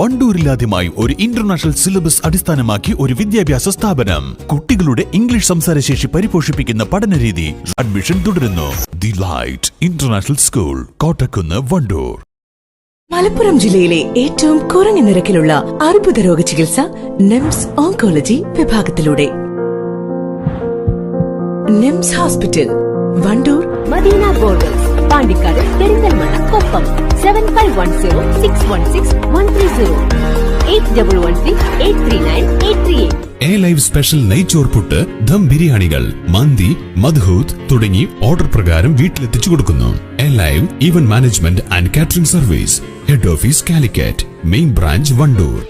വണ്ടൂരിലാദ്യമായി ഒരു international syllabus അടിസ്ഥാനമാക്കി ഒരു വിദ്യാഭ്യാസ സ്ഥാപനം. കുട്ടികളുടെ ഇംഗ്ലീഷ് സംസാരശേഷി പരിപോഷിപ്പിക്കുന്ന പഠനരീതി. അഡ്മിഷൻ തുടരുന്നു. The light international school, Kottakkunnu, Wandoor. Malappuram ജില്ലയിലെ ഏറ്റവും കുറഞ്ഞ നിരക്കിലുള്ള അർബുദ രോഗ ചികിത്സ നിംസ് ഓങ്കോളജി വിഭാഗത്തിലൂടെ. NIMS hospital, Wandoor, Madeena borders, Pandikkad, Perinthalmanna, Koppam. 7510616130 8113839838. A live special neychoru puttu, dum ബിരിയാണികൾ, മന്തി, മദ്ഹൂത്ത് തുടങ്ങി ഓർഡർ പ്രകാരം വീട്ടിലെത്തിച്ചു കൊടുക്കുന്നു. A live event management and catering service. Head office Calicut, main branch Wandoor.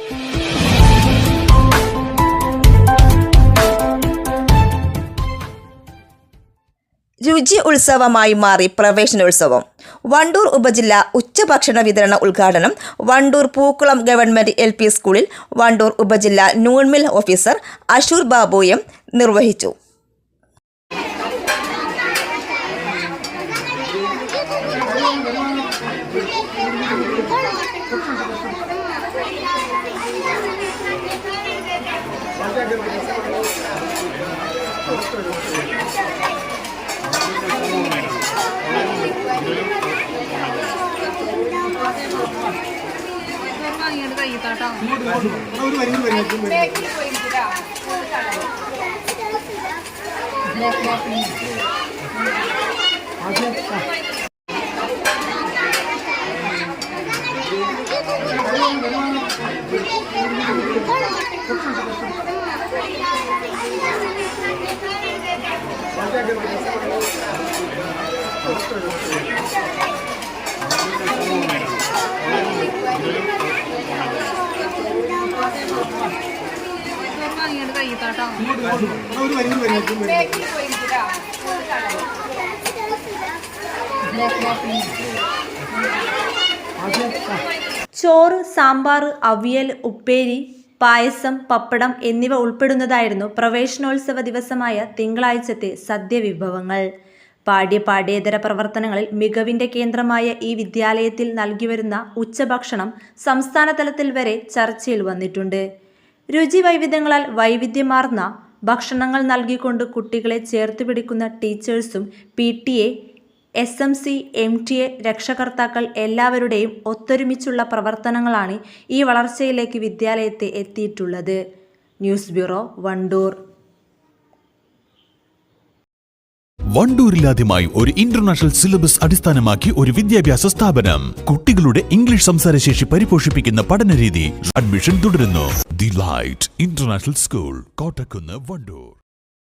രുചി ഉത്സവമായി മാറി പ്രവേശനോത്സവം. വണ്ടൂർ ഉപജില്ല ഉച്ചഭക്ഷണ വിതരണ ഉദ്ഘാടനം വണ്ടൂർ പൂക്കുളം ഗവൺമെന്റ് LP സ്കൂളിൽ വണ്ടൂർ ഉപജില്ല നൂൺമിൽ ഓഫീസർ അഷൂർ ബാബു എം നിർവഹിച്ചു. ചോറ്, സാമ്പാർ, അവിയൽ, ഉപ്പേരി, പായസം, പപ്പടം എന്നിവ ഉൾപ്പെടുന്നതായിരുന്നു പ്രവേശനോത്സവ ദിവസമായ തിങ്കളാഴ്ചത്തെ സദ്യവിഭവങ്ങൾ. പാഠ്യേതര പ്രവർത്തനങ്ങളിൽ മികവിന്റെ കേന്ദ്രമായ ഈ വിദ്യാലയത്തിൽ നൽകിവരുന്ന ഉച്ചഭക്ഷണം സംസ്ഥാന തലത്തിൽ വരെ ചർച്ചയിൽ വന്നിട്ടുണ്ട്. രുചി വൈവിധ്യങ്ങളാൽ വൈവിധ്യമാർന്ന ഭക്ഷണങ്ങൾ നൽകിക്കൊണ്ട് കുട്ടികളെ ചേർത്തുപിടിക്കുന്ന ടീച്ചേഴ്സും PTA, SMC, MTA, രക്ഷകർത്താക്കൾ എല്ലാവരുടെയും ഒത്തൊരുമിച്ചുള്ള പ്രവർത്തനങ്ങളാണ് ഈ വളർച്ചയിലേക്ക് വിദ്യാലയത്തെ എത്തിയിട്ടുള്ളത്. News bureau, Wandoor. വണ്ടൂരിലാദ്യമായി ഒരു ഇന്റർനാഷണൽ സിലബസ് അടിസ്ഥാനമാക്കി ഒരു വിദ്യാഭ്യാസ സ്ഥാപനം. കുട്ടികളുടെ ഇംഗ്ലീഷ് സംസാരശേഷി പരിപോഷിപ്പിക്കുന്ന പഠനരീതി. അഡ്മിഷൻ തുടരുന്നു. The light international school, Kottakkunnu, Wandoor.